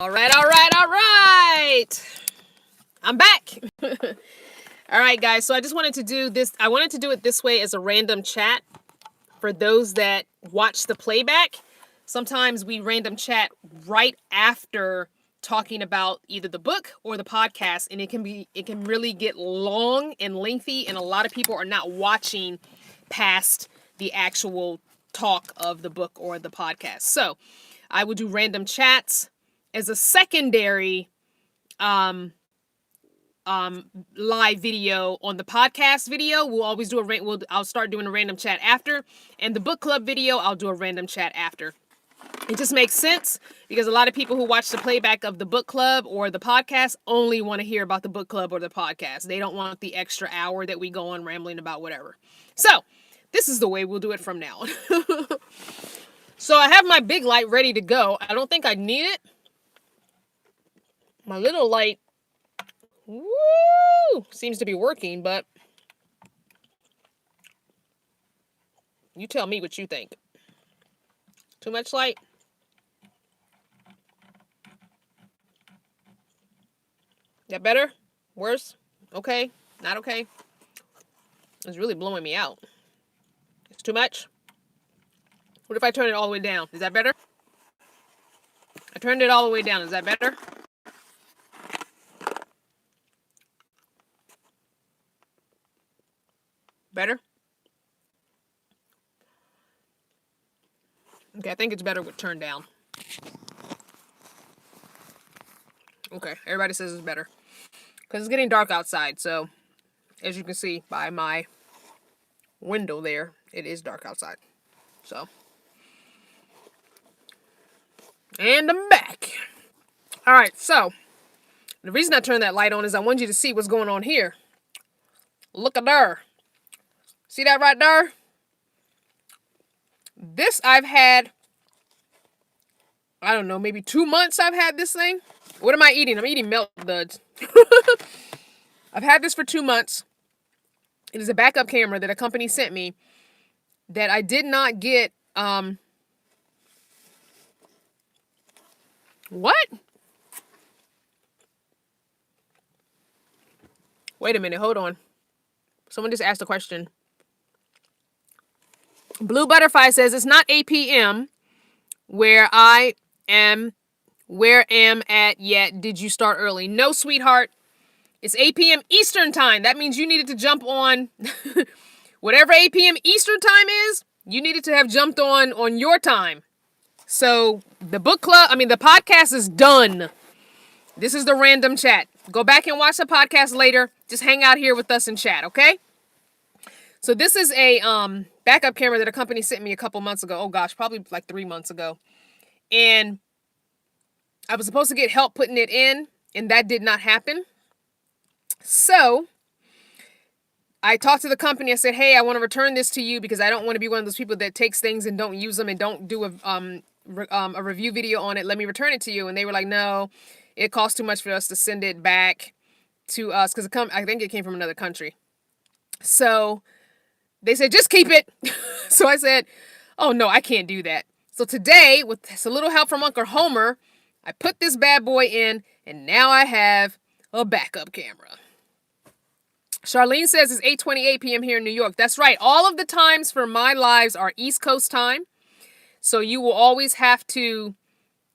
All right. I'm back. All right, guys. So I just wanted to do this. I wanted to do it this way as a random chat for those that watch the playback. Sometimes we random chat right after talking about either the book or the podcast, and it can really get long and lengthy, and a lot of people are not watching past the actual talk of the book or the podcast. So I will do random chats as a secondary live video on the podcast video. We'll always do I'll start doing a random chat after, and the book club video I'll do a random chat after. It just makes sense because a lot of people who watch the playback of the book club or the podcast only want to hear about the book club or the podcast. They don't want the extra hour that we go on rambling about whatever. So this is the way we'll do it from now on. So I have my big light ready to go. I don't think I need it. My little light, seems to be working, but you tell me what you think. Too much light? That better? Worse? Okay? Not okay? It's really blowing me out. It's too much? What if I turn it all the way down? Is that better? I turned it all the way down. Is that better? Better? Okay, I think it's better with turned down. Okay, everybody says it's better. Because it's getting dark outside, so as you can see by my window there, it is dark outside. So. And I'm back. Alright, so the reason I turned that light on is I want you to see what's going on here. Look at there. See that right there? This I've had, I don't know, maybe 2 months I've had this thing. What am I eating? I'm eating Milk Duds. I've had this for 2 months. It is a backup camera that a company sent me that I did not get, what? Wait a minute, hold on. Someone just asked a question. Blue Butterfly says it's not 8 p.m. where I am at yet. Did you start early? No, sweetheart. It's 8 p.m. Eastern time. That means you needed to jump on whatever 8 p.m. Eastern time is. You needed to have jumped on your time. So the podcast is done. This is the random chat. Go back and watch the podcast later. Just hang out here with us and chat, okay? So this is a backup camera that a company sent me a couple months ago. Oh gosh, probably like 3 months ago. And I was supposed to get help putting it in, and that did not happen. So I talked to the company. I said, hey, I want to return this to you because I don't want to be one of those people that takes things and don't use them and don't do a review video on it. Let me return it to you. And they were like, no, it costs too much for us to send it back to us because I think it came from another country. So they said, just keep it. So I said, oh, no, I can't do that. So today, with a little help from Uncle Homer, I put this bad boy in, and now I have a backup camera. Charlene says it's 8:28 p.m. here in New York. That's right. All of the times for my lives are East Coast time. So you will always have to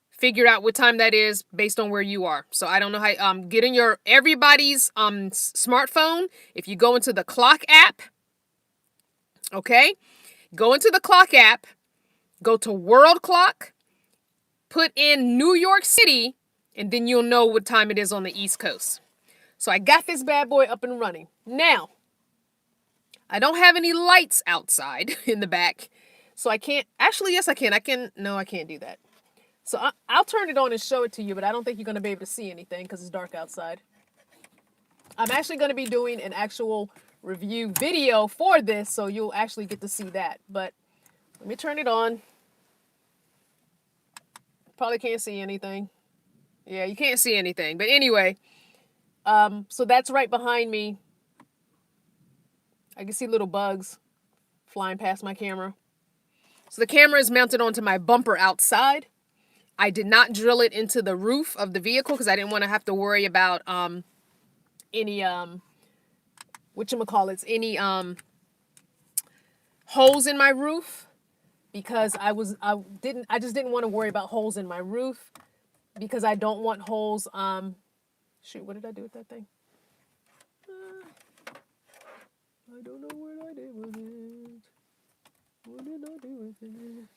figure out what time that is based on where you are. So I don't know how, get in everybody's smartphone. If you go into the clock app, okay, go into the clock app, go to world clock, put in New York City, and then you'll know what time it is on the East Coast. So I got this bad boy up and running. Now, I don't have any lights outside in the back. So I can't, actually, yes, I can. No, I can't do that. So I'll turn it on and show it to you, but I don't think you're going to be able to see anything because it's dark outside. I'm actually going to be doing an actual review video for this, so you'll actually get to see that. But let me turn it on. Probably can't see anything. Yeah, you can't see anything. But anyway, so that's right behind me. I can see little bugs flying past my camera. So the camera is mounted onto my bumper outside. I did not drill it into the roof of the vehicle because I didn't want to have to worry about any whatchamacallits, any holes in my roof, because I just didn't want to worry about holes in my roof because I don't want holes. Shoot, what did I do with that thing? I don't know what I did with it. What did I do with it?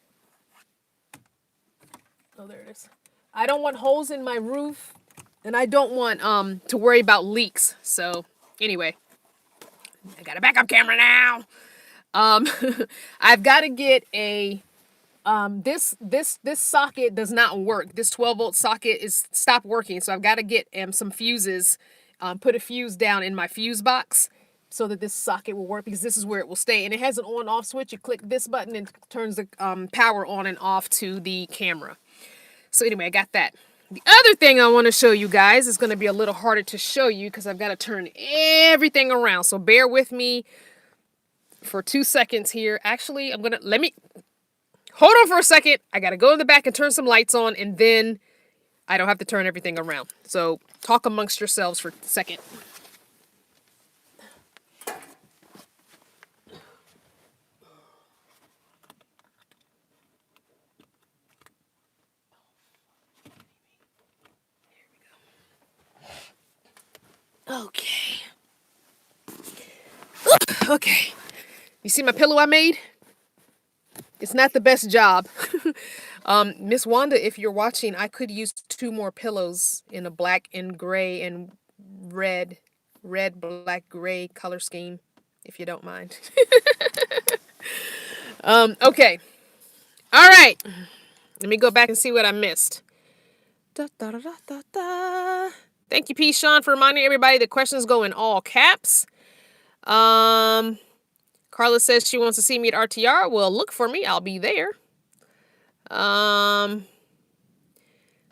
Oh, there it is. I don't want holes in my roof, and I don't want to worry about leaks. So anyway, I got a backup camera now. I've got to get a this socket does not work. This 12-volt socket is stopped working, so I've got to get some fuses, put a fuse down in my fuse box so that this socket will work, because this is where it will stay. And it has an on-off switch. You click this button and it turns the power on and off to the camera. So anyway, I got that. The other thing I want to show you guys is going to be a little harder to show you because I've got to turn everything around. So bear with me for 2 seconds here. Actually, let me hold on for a second. I got to go to the back and turn some lights on, and then I don't have to turn everything around. So talk amongst yourselves for a second. Okay. Okay. You see my pillow I made? It's not the best job. Miss Wanda, if you're watching, I could use 2 more pillows in a black and gray and red, black, gray color scheme, if you don't mind. Okay. All right. Let me go back and see what I missed. Da, da, da, da, da. Thank you, P. Sean, for reminding everybody the questions go in all caps. Carla says she wants to see me at RTR. Well, look for me. I'll be there.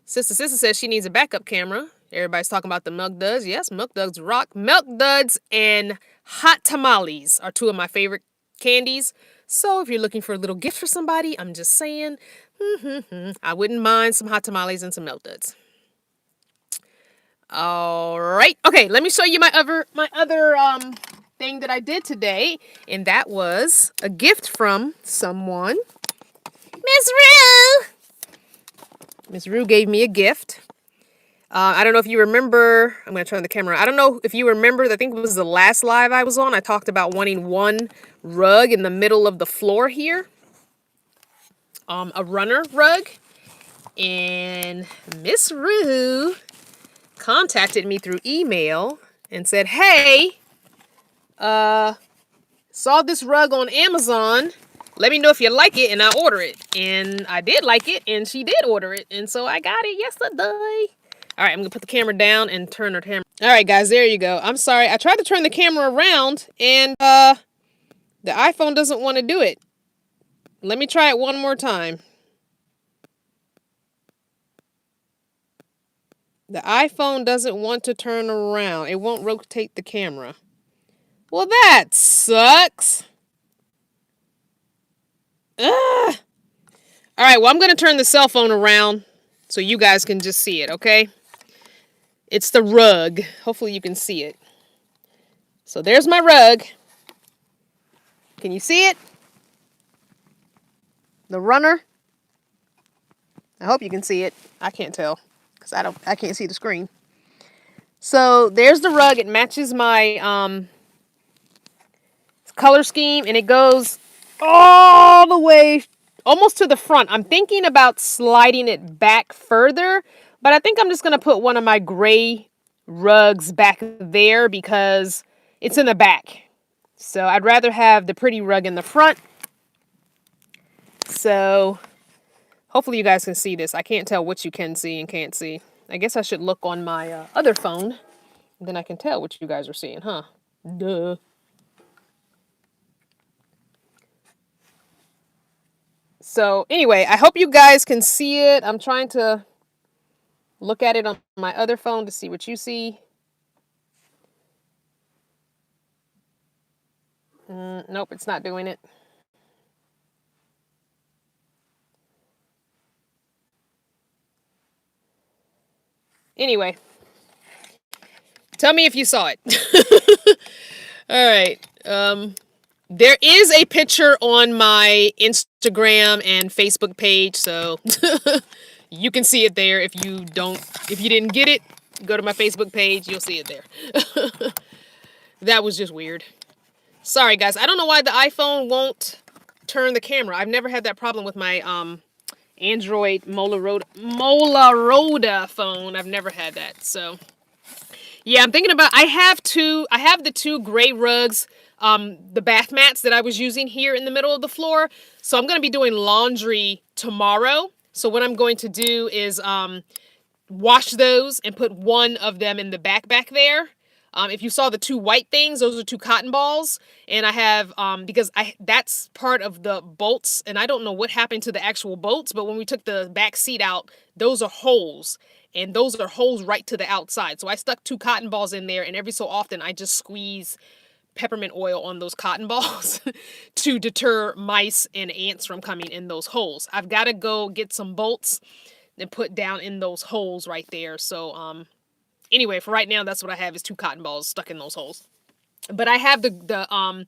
Sister says she needs a backup camera. Everybody's talking about the Milk Duds. Yes, Milk Duds rock. Milk Duds and hot tamales are 2 of my favorite candies. So if you're looking for a little gift for somebody, I'm just saying, I wouldn't mind some hot tamales and some Milk Duds. All right. Okay, let me show you my other thing that I did today, and that was a gift from someone. Miss Rue. Miss Rue gave me a gift. I don't know if you remember. I'm going to turn the camera. I don't know if you remember. I think it was the last live I was on. I talked about wanting one rug in the middle of the floor here. A runner rug. And Miss Rue contacted me through email and said, hey, saw this rug on Amazon. Let me know if you like it, and I'll order it. And I did like it, and she did order it. And so I got it yesterday. All right, I'm going to put the camera down and turn her camera. All right, guys, there you go. I'm sorry. I tried to turn the camera around, and the iPhone doesn't want to do it. Let me try it one more time. The iPhone doesn't want to turn around. It won't rotate the camera. Well, that sucks. Ugh. All right, well, I'm going to turn the cell phone around so you guys can just see it, okay? It's the rug. Hopefully you can see it. So there's my rug. Can you see it? The runner. I hope you can see it. I can't tell because I can't see the screen. So there's the rug. It matches my color scheme, and it goes all the way almost to the front. I'm thinking about sliding it back further, but I think I'm just going to put one of my gray rugs back there because it's in the back. So I'd rather have the pretty rug in the front. So hopefully you guys can see this. I can't tell what you can see and can't see. I guess I should look on my other phone. Then I can tell what you guys are seeing, huh? Duh. So anyway, I hope you guys can see it. I'm trying to look at it on my other phone to see what you see. Nope, it's not doing it. Anyway, tell me if you saw it. All right. There is a picture on my Instagram and Facebook page, so you can see it there. If you didn't get it, go to my Facebook page, you'll see it there. That was just weird. Sorry guys, I don't know why the iPhone won't turn the camera. I've never had that problem with my Android Motorola phone. I've never had that. So yeah, I'm thinking about, I have the two gray rugs, the bath mats that I was using here in the middle of the floor. So I'm going to be doing laundry tomorrow. So what I'm going to do is wash those and put one of them in the back there. If you saw the two white things, those are two cotton balls. And I have, because that's part of the bolts, and I don't know what happened to the actual bolts, but when we took the back seat out, those are holes. And those are holes right to the outside. So I stuck two cotton balls in there, and every so often I just squeeze peppermint oil on those cotton balls to deter mice and ants from coming in those holes. I've got to go get some bolts and put down in those holes right there. So anyway, for right now, that's what I have is two cotton balls stuck in those holes. But I have the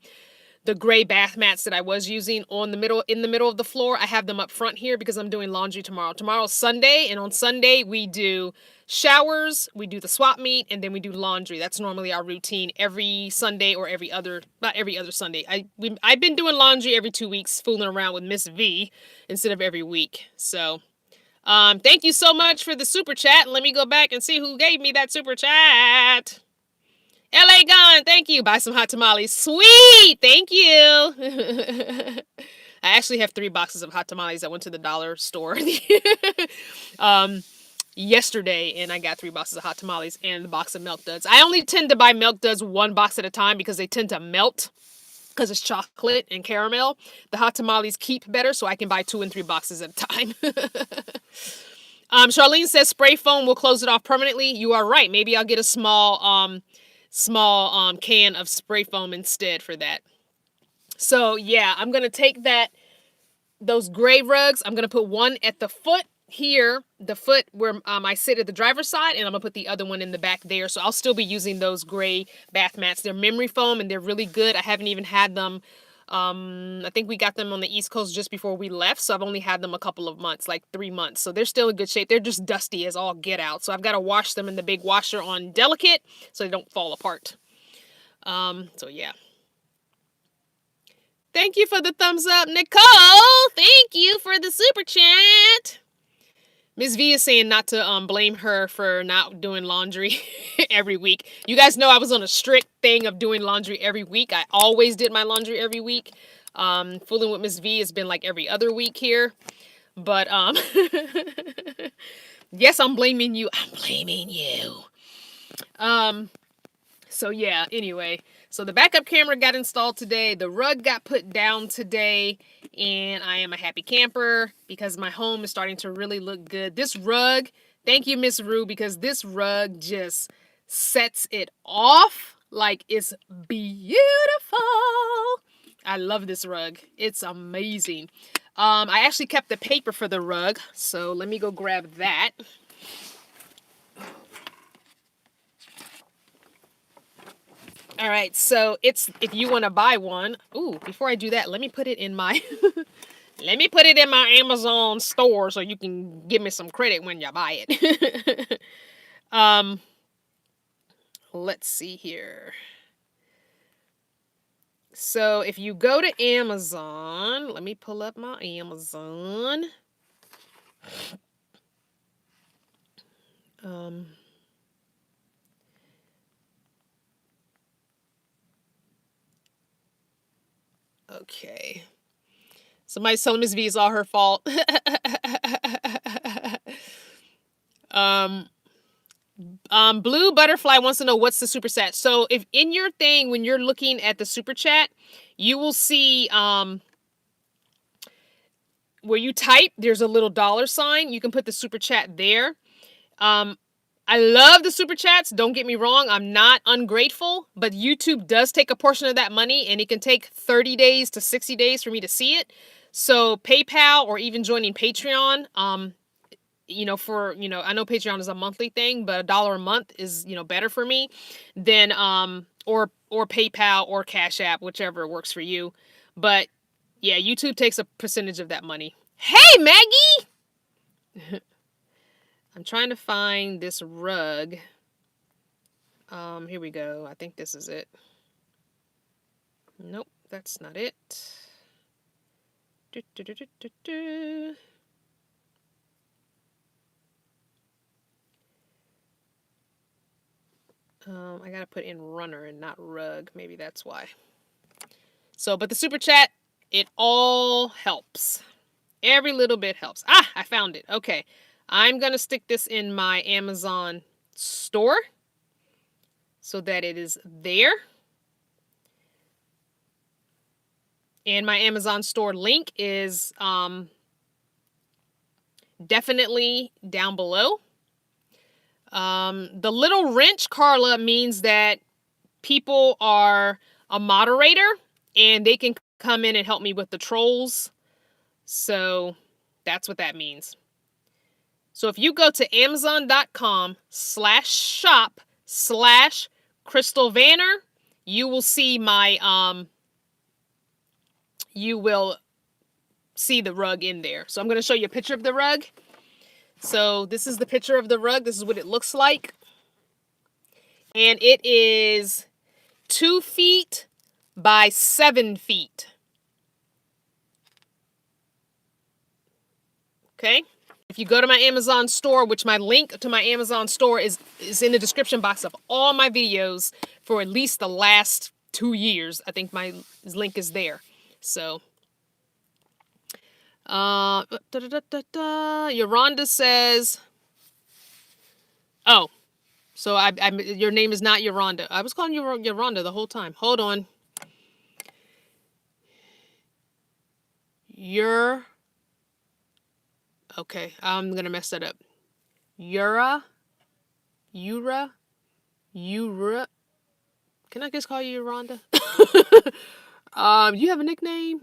gray bath mats that I was using in the middle of the floor. I have them up front here because I'm doing laundry tomorrow. Tomorrow's Sunday, and on Sunday we do showers, we do the swap meet, and then we do laundry. That's normally our routine every Sunday or not every other Sunday. I've been doing laundry every 2 weeks, fooling around with Miss V instead of every week. So thank you so much for the super chat. Let me go back and see who gave me that super chat. LA Gone, thank you. Buy some hot tamales. Sweet, thank you. I actually have 3 boxes of hot tamales. I went to the dollar store yesterday, and I got 3 boxes of hot tamales and a box of Milk Duds. I only tend to buy Milk Duds 1 box at a time because they tend to melt because it's chocolate and caramel. The hot tamales keep better, so I can buy 2 and 3 boxes at a time. Charlene says spray foam will close it off permanently. You are right. Maybe I'll get a small can of spray foam instead for that. So yeah, I'm gonna take those gray rugs. I'm gonna put one at the foot here, the foot where I sit at the driver's side, and I'm gonna put the other one in the back there. So I'll still be using those gray bath mats. They're memory foam and they're really good. I haven't even had them. I think we got them on the East Coast just before we left, so I've only had them a couple of months, like 3 months. So they're still in good shape. They're just dusty as all get out. So I've got to wash them in the big washer on delicate so they don't fall apart. So yeah. Thank you for the thumbs up, Nicole. Thank you for the super chat. Miss V is saying not to blame her for not doing laundry every week. You guys know I was on a strict thing of doing laundry every week. I always did my laundry every week. Fooling with Miss V has been like every other week here. But yes, I'm blaming you. I'm blaming you. So yeah, anyway. So the backup camera got installed today. The rug got put down today. And I am a happy camper because my home is starting to really look good. This rug, thank you, Miss Rue, because this rug just sets it off like it's beautiful. I love this rug. It's amazing. I actually kept the paper for the rug. So let me go grab that. All right, so it's, if you want to buy one, ooh, before I do that, let me put it in my, let me put it in my Amazon store so you can give me some credit when you buy it. Let's see here. So if you go to Amazon, let me pull up my Amazon. Okay. Somebody's telling Miss V it's all her fault. Blue Butterfly wants to know what's the super chat. So if in your thing, when you're looking at the super chat, you will see where you type, there's a little $sign. You can put the super chat there. I love the super chats. Don't get me wrong. I'm not ungrateful, but YouTube does take a portion of that money, and it can take 30 days to 60 days for me to see it. So PayPal or even joining Patreon, for, I know Patreon is a monthly thing, but $1 a month is, better for me than, or PayPal or Cash App, whichever works for you. But yeah, YouTube takes a percentage of that money. Hey, Maggie! I'm trying to find this rug. Here we go. I think this is it. Nope, that's not it. I gotta put in runner and not rug. Maybe that's why. So, but the super chat, it all helps. Every little bit helps. Ah, I found it. Okay. I'm gonna stick this in my Amazon store so that it is there. And my Amazon store link is definitely down below. The little wrench, Carla, means that people are a moderator and they can come in and help me with the trolls. So that's what that means. So if you go to amazon.com/shop/CrystalVanner, you will see you will see the rug in there. So I'm going to show you a picture of the rug. So this is the picture of the rug. This is what it looks like. And it is 2 feet by 7 feet. Okay. If you go to my Amazon store, which my link to my Amazon store is in the description box of all my videos for at least the last 2 years. I think my link is there. So, Yoronda says, oh, so your name is not Yoronda. I was calling you Yoronda the whole time. Hold on. Okay, I'm going to mess that up. Yura. Can I just call you Yoronda? You have a nickname?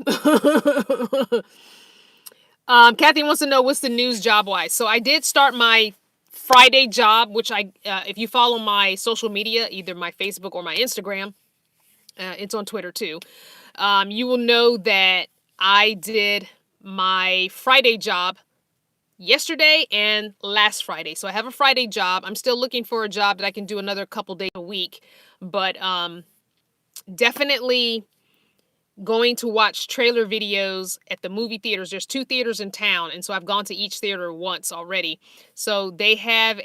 Kathy wants to know what's the news job-wise. So I did start my Friday job, which if you follow my social media, either my Facebook or my Instagram, it's on Twitter too, you will know that I did my Friday job yesterday and last Friday. So I have a Friday job. I'm still looking for a job that I can do another couple days a week, but definitely going to watch trailer videos at the movie theaters. There's 2 theaters in town, and so I've gone to each theater once already. So they have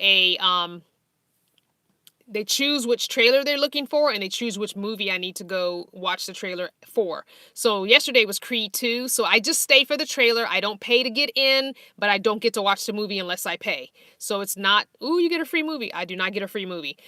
they choose which trailer they're looking for, and they choose which movie I need to go watch the trailer for. So yesterday was Creed 2, so I just stay for the trailer. I don't pay to get in, but I don't get to watch the movie unless I pay. So it's not, ooh, you get a free movie. I do not get a free movie.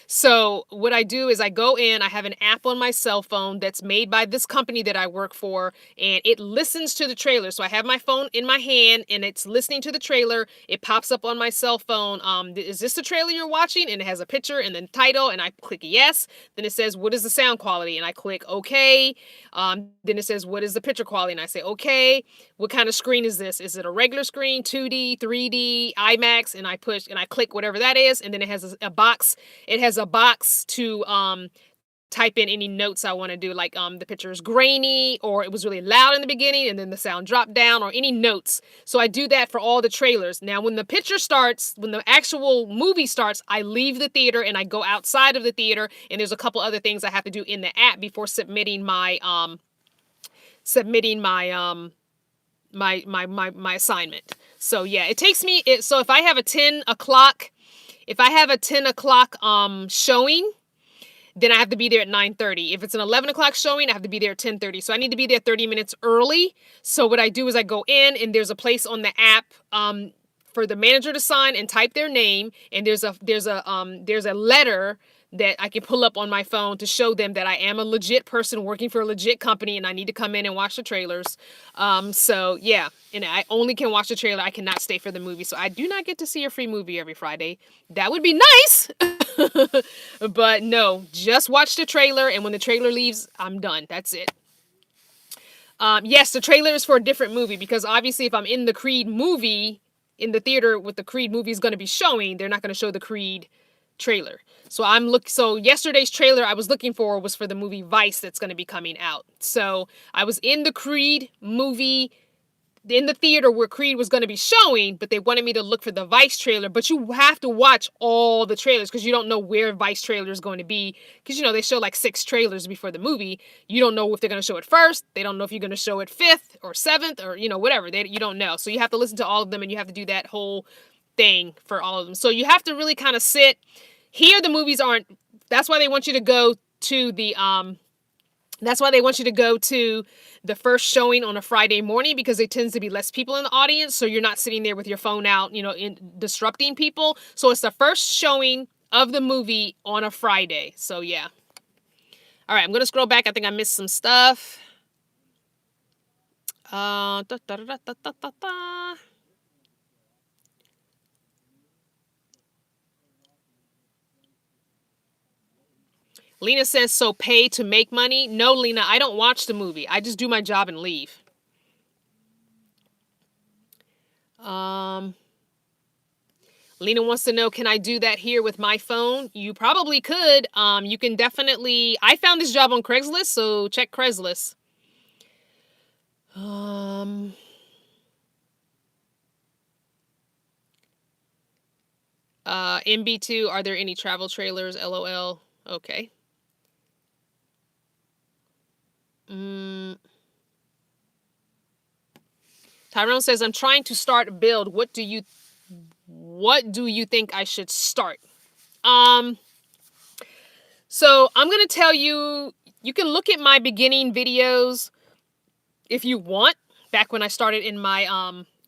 So what I do is I go in, I have an app on my cell phone that's made by this company that I work for, and it listens to the trailer. So I have my phone in my hand, and it's listening to the trailer. It pops up on my cell phone. Is this the trailer you're watching? And it has a picture and then title, and I click yes. Then it says, what is the sound quality? And I click okay. Then it says, what is the picture quality? And I say, okay. What kind of screen is this? Is it a regular screen, 2D, 3D, IMAX? And I click whatever that is. And then it has a box. It has a box to type in any notes I want to do, like the picture is grainy, or it was really loud in the beginning and then the sound dropped down, or any notes. So I do that for all the trailers. Now when the picture starts, when the actual movie starts, I leave the theater and I go outside of the theater, and there's a couple other things I have to do in the app before submitting my my assignment. So yeah, it takes me so if I have a 10 o'clock showing, then I have to be there at 9:30. If it's an 11 o'clock showing, I have to be there at 10:30. So I need to be there 30 minutes early. So what I do is I go in, and there's a place on the app for the manager to sign and type their name. And there's a letter that I can pull up on my phone to show them that I am a legit person working for a legit company, and I need to come in and watch the trailers. So yeah, and I only can watch the trailer. I cannot stay for the movie. So I do not get to see a free movie every Friday. That would be nice. But no, just watch the trailer, and when the trailer leaves, I'm done. That's it. Yes, the trailer is for a different movie, because obviously if I'm in the Creed movie, in the theater with the Creed movie is going to be showing, they're not going to show the Creed trailer. So so yesterday's trailer I was looking for was for the movie Vice that's going to be coming out. So I was in the Creed movie in the theater where Creed was going to be showing, but they wanted me to look for the Vice trailer. But you have to watch all the trailers because you don't know where Vice trailer is going to be. Because, you know, they show like 6 trailers before the movie. You don't know if they're going to show it first. They don't know if you're going to show it 5th or 7th or, you know, whatever. You don't know. So you have to listen to all of them and you have to do that whole thing for all of them. So you have to really kind of sit. Here the movies aren't. That's why they want you to go to the That's why they want you to go to the first showing on a Friday morning because there tends to be less people in the audience. So you're not sitting there with your phone out, you know, disrupting people. So it's the first showing of the movie on a Friday. So yeah. All right, I'm going to scroll back. I think I missed some stuff. Da, da, da, da, da, da, da. Lena says, so pay to make money? No, Lena, I don't watch the movie. I just do my job and leave. Lena wants to know, can I do that here with my phone? You probably could. You can definitely... I found this job on Craigslist, so check Craigslist. MB2, are there any travel trailers? LOL. Okay. Tyrone says, I'm trying to start a build. What do you think I should start? So I'm going to tell you, you can look at my beginning videos if you want, back when I started in my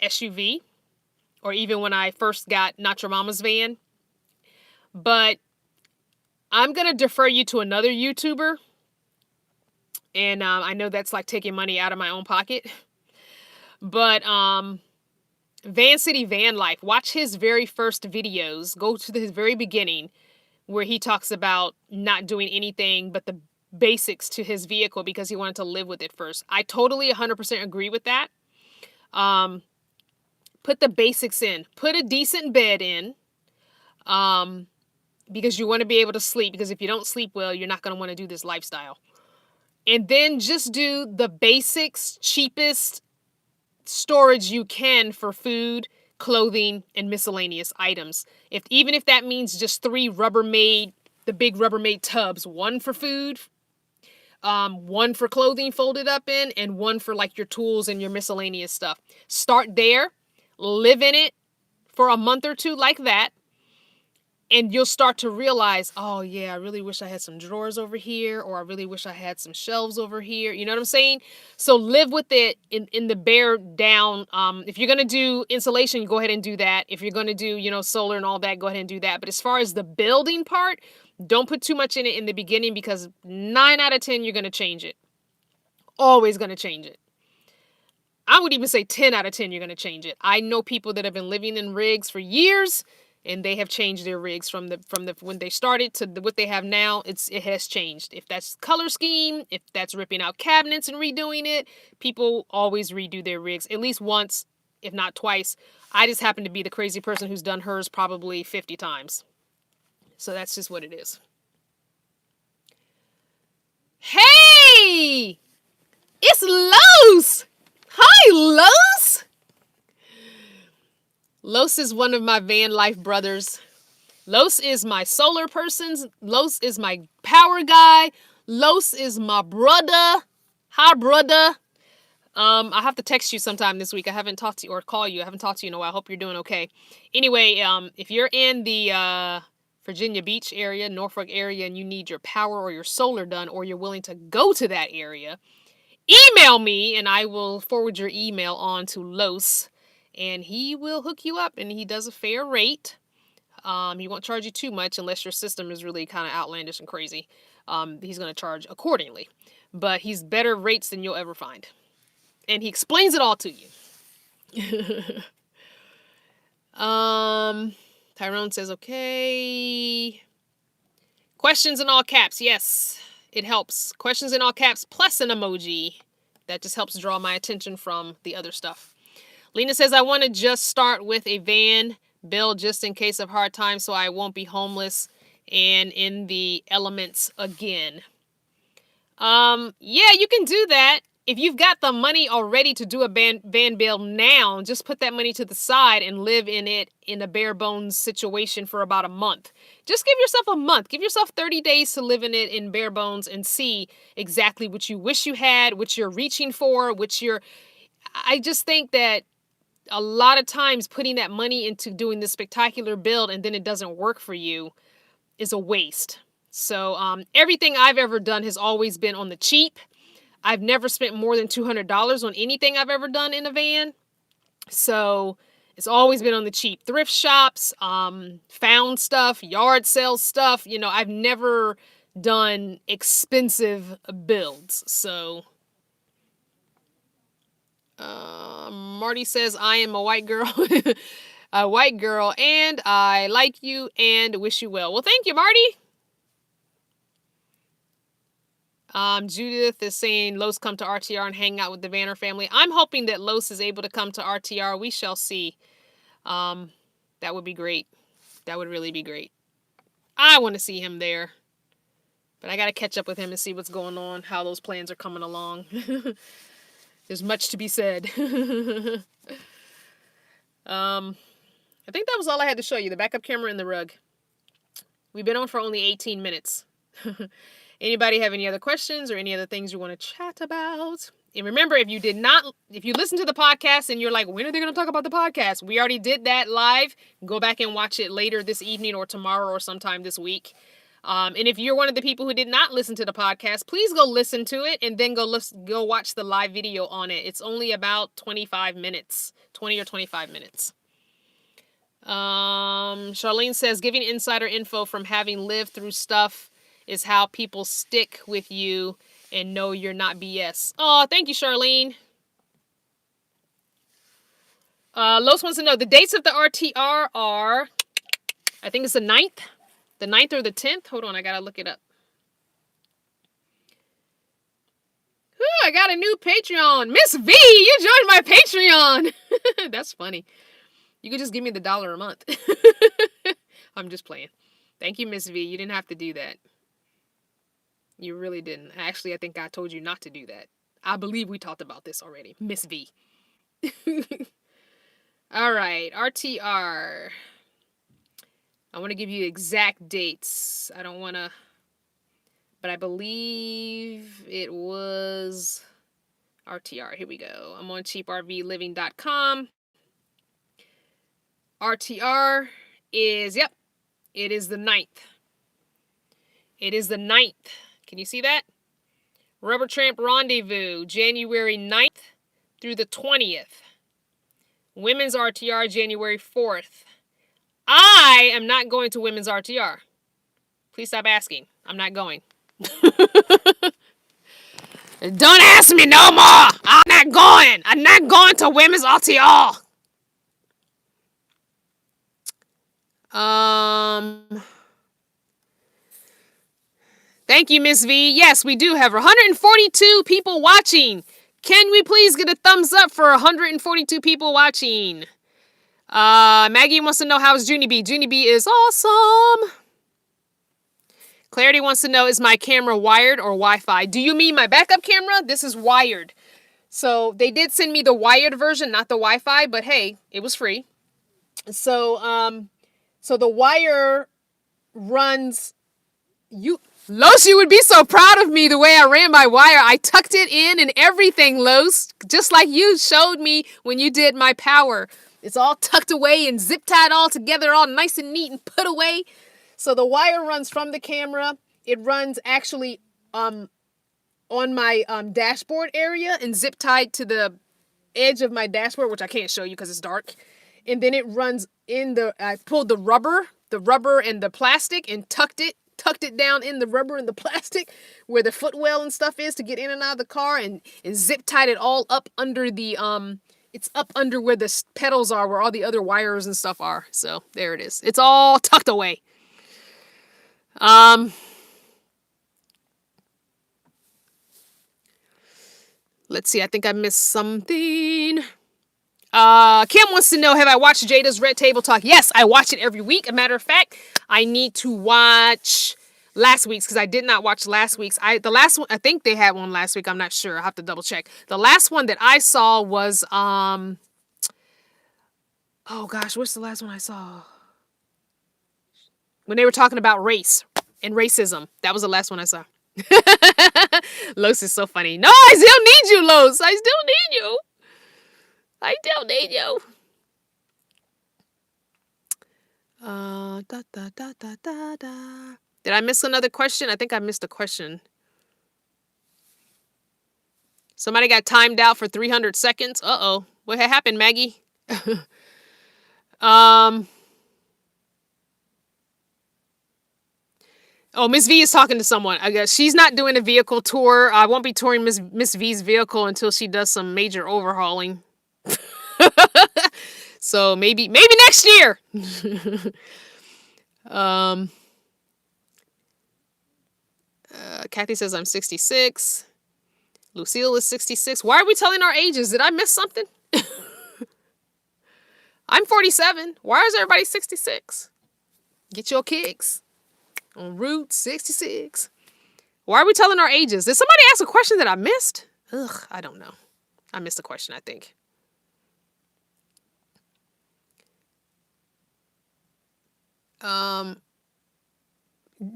SUV, or even when I first got Not Your Mama's Van. But I'm going to defer you to another YouTuber. And I know that's like taking money out of my own pocket. But Van City Van Life, watch his very first videos. Go to his very beginning where he talks about not doing anything but the basics to his vehicle because he wanted to live with it first. I totally 100% agree with that. Put the basics in. Put a decent bed in. Because you want to be able to sleep. Because if you don't sleep well, you're not going to want to do this lifestyle. And then just do the basics, cheapest storage you can for food, clothing, and miscellaneous items. Even if that means just 3 Rubbermaid, the big Rubbermaid tubs, 1 for food, 1 for clothing folded up in, and 1 for like your tools and your miscellaneous stuff. Start there, live in it for a month or 2 like that. And you'll start to realize, oh yeah, I really wish I had some drawers over here, or I really wish I had some shelves over here. You know what I'm saying? So live with it in the bare down. If you're going to do insulation, go ahead and do that. If you're going to do, you know, solar and all that, go ahead and do that. But as far as the building part, don't put too much in it in the beginning because 9 out of 10, you're going to change it. Always going to change it. I would even say 10 out of 10, you're going to change it. I know people that have been living in rigs for years, and they have changed their rigs from the when they started to what they have now. It has changed. If that's color scheme, if that's ripping out cabinets and redoing it, people always redo their rigs at least once, if not twice. I just happen to be the crazy person who's done hers probably 50 times. So that's just what it is. Hey! It's Los! Hi, Los! Los is one of my van life brothers. Los is my solar person. Los is my power guy. Los is my brother. Hi, brother. I have to text you sometime this week. I haven't talked to you or call you. I haven't talked to you in a while. I hope you're doing okay. Anyway, if you're in the Virginia Beach area, Norfolk area, and you need your power or your solar done, or you're willing to go to that area, email me and I will forward your email on to Los. And he will hook you up, and he does a fair rate. He won't charge you too much unless your system is really kind of outlandish and crazy. He's going to charge accordingly. But he's better rates than you'll ever find. And he explains it all to you. Tyrone says, okay. Questions in all caps. Yes, it helps. Questions in all caps plus an emoji. That just helps draw my attention from the other stuff. Lena says, I want to just start with a van build just in case of hard times so I won't be homeless and in the elements again. Yeah, you can do that. If you've got the money already to do a van build now, just put that money to the side and live in it in a bare bones situation for about a month. Just give yourself a month. Give yourself 30 days to live in it in bare bones and see exactly what you wish you had, what you're reaching for, I just think that a lot of times putting that money into doing this spectacular build and then it doesn't work for you is a waste. So everything I've ever done has always been on the cheap. I've never spent more than $200 on anything I've ever done in a van. So it's always been on the cheap. Thrift shops, found stuff, yard sale stuff. I've never done expensive builds. So Marty says, I am a white girl. A white girl, and I like you and wish you well. Well, thank you, Marty. Judith is saying Los come to RTR and hang out with the Vanner family. I'm hoping that Los is able to come to RTR. We shall see. That would be great. That would really be great. I want to see him there. But I got to catch up with him and see what's going on, how those plans are coming along. There's much to be said. I think that was all I had to show you, the backup camera and the rug. We've been on for only 18 minutes. Anybody have any other questions or any other things you want to chat about? And remember, if you listen to the podcast and you're like, when are they going to talk about the podcast? We already did that live. Go back and watch it later this evening or tomorrow or sometime this week. And if you're one of the people who did not listen to the podcast, please go listen to it and then go watch the live video on it. It's only about 25 minutes, 20 or 25 minutes. Charlene says, giving insider info from having lived through stuff is how people stick with you and know you're not BS. Oh, thank you, Charlene. Los wants to know the dates of the RTR are, I think it's the 9th. The 9th or the 10th? Hold on, I gotta look it up. Ooh, I got a new Patreon. Miss V, you joined my Patreon. That's funny. You could just give me the $1 a month. I'm just playing. Thank you, Miss V. You didn't have to do that. You really didn't. Actually, I think I told you not to do that. I believe we talked about this already. Miss V. All right, RTR. I want to give you exact dates. I don't want to, but I believe it was RTR. Here we go. I'm on cheaprvliving.com. RTR is, yep, it is the 9th. It is the 9th. Can you see that? Rubber Tramp Rendezvous, January 9th through the 20th. Women's RTR, January 4th. I am not going to Women's RTR. Please stop asking. I'm not going. Don't ask me no more. I'm not going. I'm not going to Women's RTR. Thank you, Miss V. Yes, we do have 142 people watching. Can we please get a thumbs up for 142 people watching? Maggie wants to know, how's Junie B? Junie B is awesome. Clarity wants to know, is my camera wired or Wi-Fi? Do you mean my backup camera? This is wired. So they did send me the wired version, not the Wi-Fi, but hey, it was free. So the wire runs, Los, you would be so proud of me the way I ran my wire. I tucked it in and everything, Los, just like you showed me when you did my power. It's all tucked away and zip tied all together, all nice and neat and put away. So the wire runs from the camera. It runs actually on my dashboard area and zip tied to the edge of my dashboard, which I can't show you because it's dark. And then it runs I pulled the rubber and the plastic and tucked it down in the rubber and the plastic where the footwell and stuff is to get in and out of the car, and zip tied it all up under the it's up under where the pedals are, where all the other wires and stuff are. So there it is. It's all tucked away. Let's see. I think I missed something. Kim wants to know, have I watched Jada's Red Table Talk? Yes, I watch it every week. A matter of fact, I need to watch last week's because I did not watch last week's. The last one, I think they had one last week. I'm not sure. I'll have to double check. The last one that I saw was oh gosh, what's the last one I saw? When they were talking about race and racism. That was the last one I saw. Los is so funny. No, I still need you, Los. I still need you. I still need you. Did I miss another question? I think I missed a question. Somebody got timed out for 300 seconds. Uh-oh. What happened, Maggie? Oh, Miss V is talking to someone. I guess she's not doing a vehicle tour. I won't be touring Miss V's vehicle until she does some major overhauling. So maybe next year. Kathy says I'm 66. Lucille is 66. Why are we telling our ages? Did I miss something? I'm 47. Why is everybody 66? Get your kicks on Route 66. Why are we telling our ages? Did somebody ask a question that I missed? Ugh, I don't know. I missed a question, I think.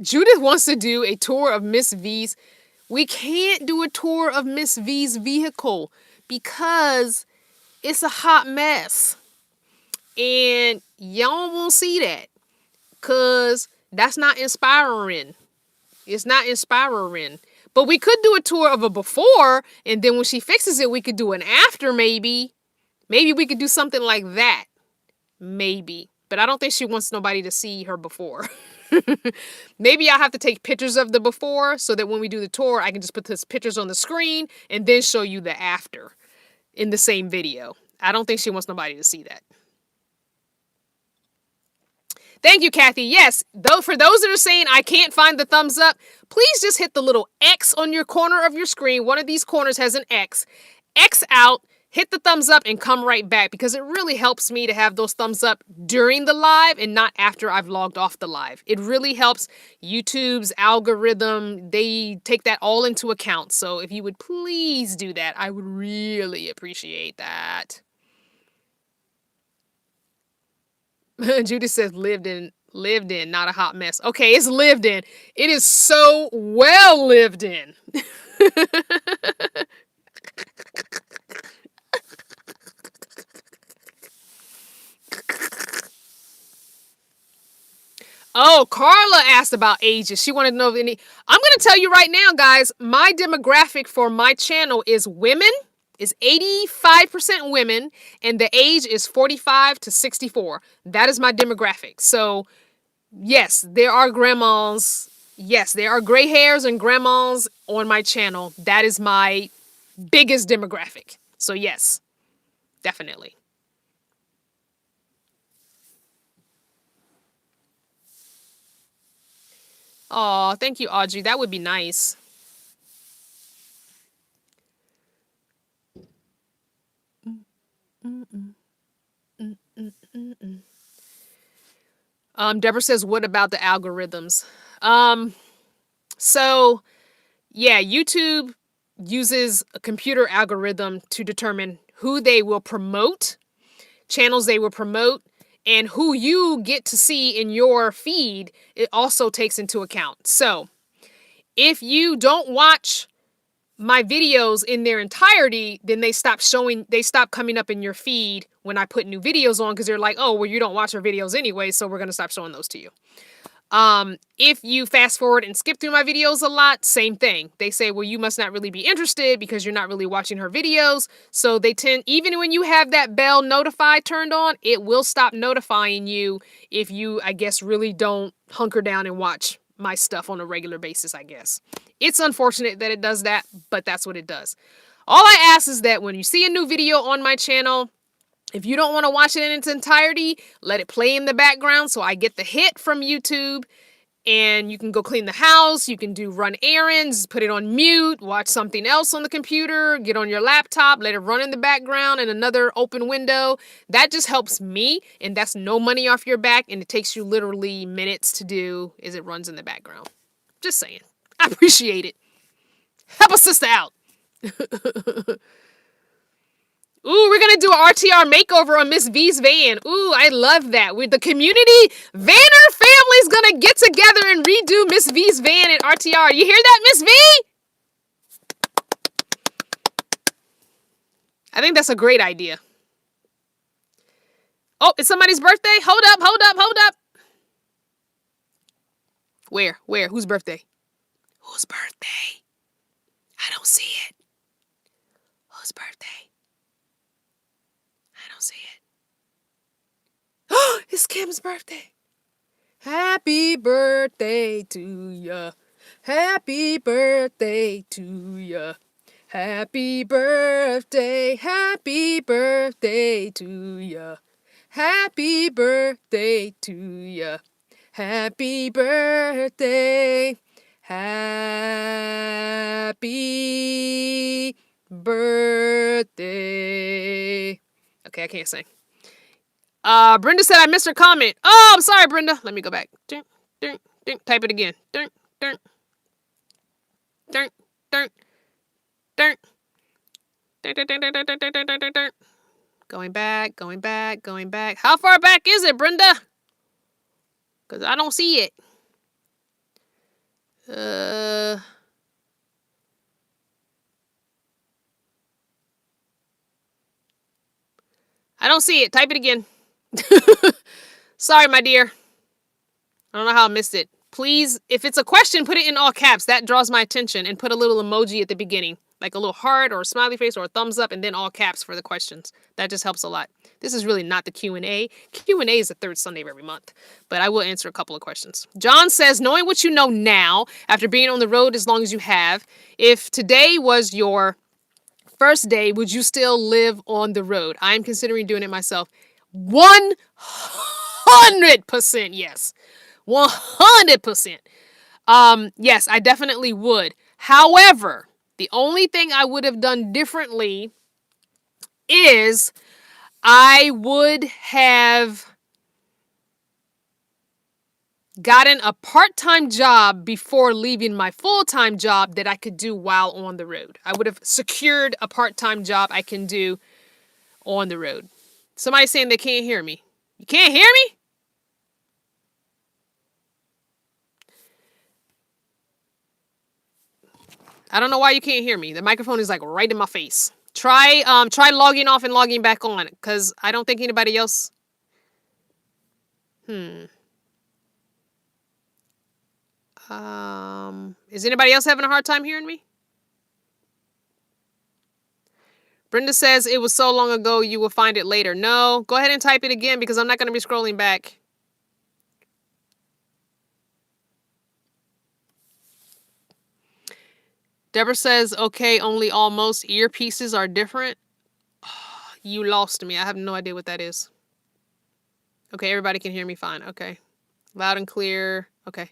Judith wants to do a tour of Miss V's. We can't do a tour of Miss V's vehicle because it's a hot mess. And y'all won't see that because that's not inspiring. It's not inspiring. But we could do a tour of a before, and then when she fixes it, we could do an after maybe. Maybe we could do something like that. Maybe. But I don't think she wants nobody to see her before. Maybe I'll have to take pictures of the before so that when we do the tour, I can just put those pictures on the screen and then show you the after in the same video. I don't think she wants nobody to see that. Thank you, Kathy. Yes, though, for those that are saying I can't find the thumbs up, please just hit the little X on your corner of your screen. One of these corners has an X. X out. Hit the thumbs up and come right back because it really helps me to have those thumbs up during the live and not after I've logged off the live. It really helps YouTube's algorithm. They take that all into account. So if you would please do that, I would really appreciate that. Judith says lived in, not a hot mess. Okay, it's lived in. It is so well lived in. Oh, Carla asked about ages. She wanted to know if any. I'm going to tell you right now, guys, my demographic for my channel is women, is 85% women, and the age is 45 to 64. That is my demographic. So, yes, there are grandmas. Yes, there are gray hairs and grandmas on my channel. That is my biggest demographic. So, yes, definitely. Oh, thank you, Audrey. That would be nice. Deborah says, what about the algorithms? So, yeah, YouTube uses a computer algorithm to determine who they will promote, channels they will promote, and who you get to see in your feed. It also takes into account. So, if you don't watch my videos in their entirety, then they stop coming up in your feed when I put new videos on because they're like, oh, well, you don't watch our videos anyway, so we're going to stop showing those to you. If you fast forward and skip through my videos a lot, same thing. They say, well, you must not really be interested because you're not really watching her videos. So they tend, even when you have that bell notify turned on, it will stop notifying you if you, I guess, really don't hunker down and watch my stuff on a regular basis, I guess. It's unfortunate that it does that, but that's what it does. All I ask is that when you see a new video on my channel, if you don't want to watch it in its entirety, let it play in the background so I get the hit from YouTube. and you can go clean the house, you can run errands, put it on mute, watch something else on the computer, get on your laptop, let it run in the background and another open window. That just helps me, and that's no money off your back, and it takes you literally minutes to do as it runs in the background. Just saying. I appreciate it. Help a sister out. Ooh, we're going to do an RTR makeover on Miss V's van. Ooh, I love that. With the community, Vanner family's going to get together and redo Miss V's van at RTR. You hear that, Miss V? I think that's a great idea. Oh, it's somebody's birthday? Hold up, hold up, hold up. Where? Whose birthday? Whose birthday? I don't see it. Whose birthday? I don't see it. Oh, it's Kim's birthday. Happy birthday to ya. Happy birthday to ya. Happy birthday to ya. Happy birthday to ya. Happy birthday. Happy birthday. Okay, I can't sing. Brenda said I missed her comment. Oh, I'm sorry, Brenda. Let me go back. Type it again. Going back. How far back is it, Brenda? Because I don't see it. I don't see it. Type it again. Sorry, my dear. I don't know how I missed it. Please, if it's a question, put it in all caps. That draws my attention. And put a little emoji at the beginning. Like a little heart or a smiley face or a thumbs up. And then all caps for the questions. That just helps a lot. This is really not the Q&A. Q&A is the third Sunday of every month. But I will answer a couple of questions. John says, knowing what you know now, after being on the road as long as you have, if today was your first day, would you still live on the road? I am considering doing it myself. 100% yes. 100%. Yes, I definitely would. However, the only thing I would have done differently is I would have gotten a part-time job before leaving my full-time job that I could do while on the road. I would have secured a part-time job I can do on the road. Somebody's saying they can't hear me. You can't hear me? I don't know why you can't hear me. The microphone is like right in my face. Try logging off and logging back on, because I don't think anybody else. Is anybody else having a hard time hearing me? Brenda says it was so long ago you will find it later. No, go ahead and type it again because I'm not going to be scrolling back. Deborah says, okay, only almost. Earpieces are different. Oh, you lost me. I have no idea what that is. Okay, everybody can hear me fine. Okay. Loud and clear. Okay.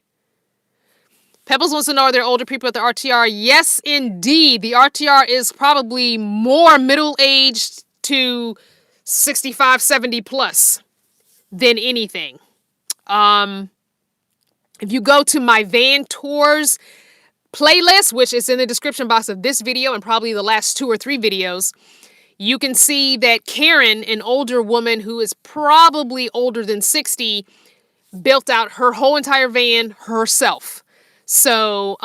Pebbles wants to know, are there older people at the RTR? Yes, indeed. The RTR is probably more middle-aged to 65, 70 plus than anything. If you go to my van tours playlist, which is in the description box of this video and probably the last 2 or 3 videos, you can see that Karen, an older woman who is probably older than 60, built out her whole entire van herself. So,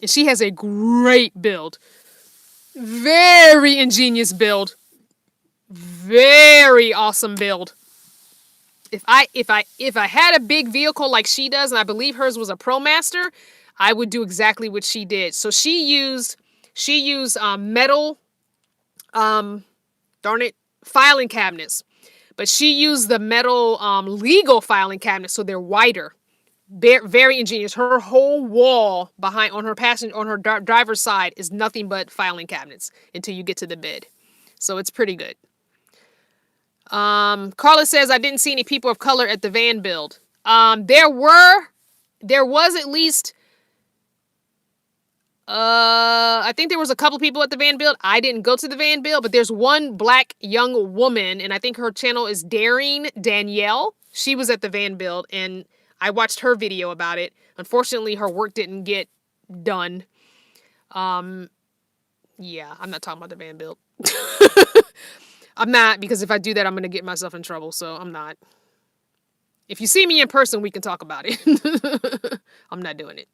she has a great build. Very ingenious build. Very awesome build. If I had a big vehicle like she does, and I believe hers was a ProMaster, I would do exactly what she did. So she used metal, filing cabinets, but she used the metal legal filing cabinets, so they're wider. Very ingenious. Her whole wall behind on her driver's side is nothing but filing cabinets until you get to the bed. So it's pretty good. Carla says, I didn't see any people of color at the van build. There were there was at least, I think there was a couple people at the van build. I didn't go to the van build, but there's one black young woman, and I think her channel is Daring Danielle. She was at the van build, and I watched her video about it. Unfortunately, her work didn't get done. Yeah, I'm not talking about the van build. I'm not, because if I do that, I'm going to get myself in trouble, so I'm not. If you see me in person, we can talk about it. I'm not doing it.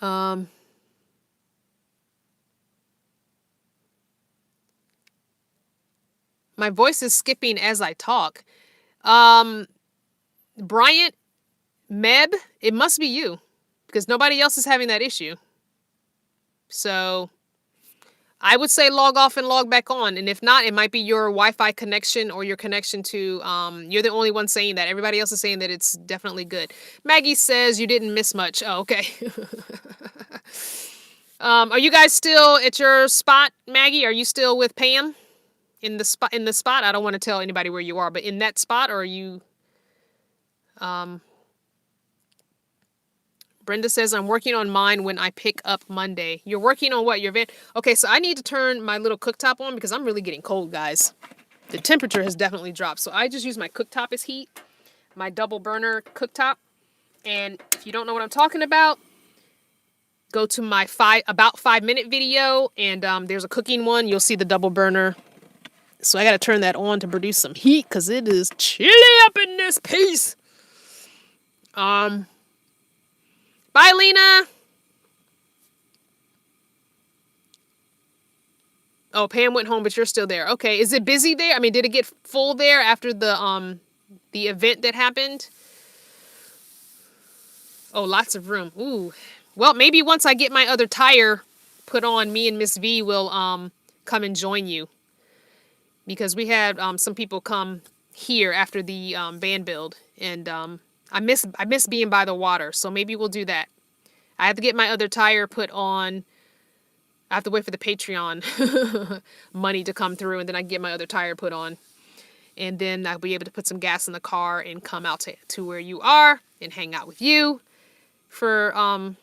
My voice is skipping as I talk. Bryant, Meb, it must be you, because nobody else is having that issue. So I would say log off and log back on. And if not, it might be your Wi-Fi connection or your connection to, you're the only one saying that. Everybody else is saying that it's definitely good. Maggie says you didn't miss much. Oh, okay. Are you guys still at your spot, Maggie? Are you still with Pam in the spot? I don't want to tell anybody where you are, but in that spot, or are you, Brenda says, I'm working on mine when I pick up Monday. You're working on what? Your van? Okay, so I need to turn my little cooktop on because I'm really getting cold, guys. The temperature has definitely dropped. So I just use my cooktop as heat, my double burner cooktop. And if you don't know what I'm talking about, go to my about 5-minute video, and there's a cooking one. You'll see the double burner. So I got to turn that on to produce some heat because it is chilly up in this piece. Bye, Lena. Oh, Pam went home, but you're still there. Okay, is it busy there? I mean, did it get full there after the event that happened? Oh, lots of room. Ooh. Well, maybe once I get my other tire put on, me and Miss V will come and join you. Because we had some people come here after the van build, and I miss being by the water, so maybe we'll do that. I have to get my other tire put on. I have to wait for the Patreon money to come through, and then I can get my other tire put on. And then I'll be able to put some gas in the car and come out to where you are and hang out with you. For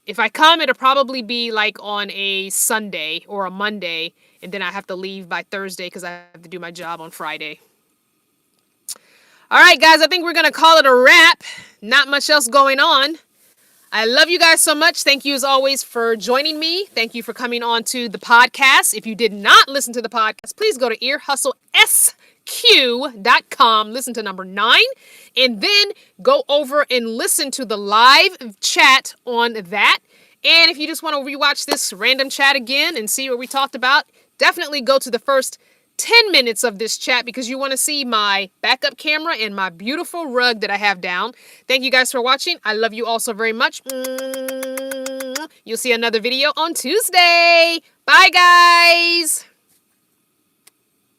if I come, it'll probably be like on a Sunday or a Monday, and then I have to leave by Thursday because I have to do my job on Friday. All right, guys, I think we're going to call it a wrap. Not much else going on. I love you guys so much. Thank you, as always, for joining me. Thank you for coming on to the podcast. If you did not listen to the podcast, please go to earhustlesq.com. Listen to number 9. And then go over and listen to the live chat on that. And if you just want to rewatch this random chat again and see what we talked about, definitely go to the first 10 minutes of this chat because you want to see my backup camera and my beautiful rug that I have down. Thank you guys for watching. I love you all so very much. You'll see another video on Tuesday. Bye, guys.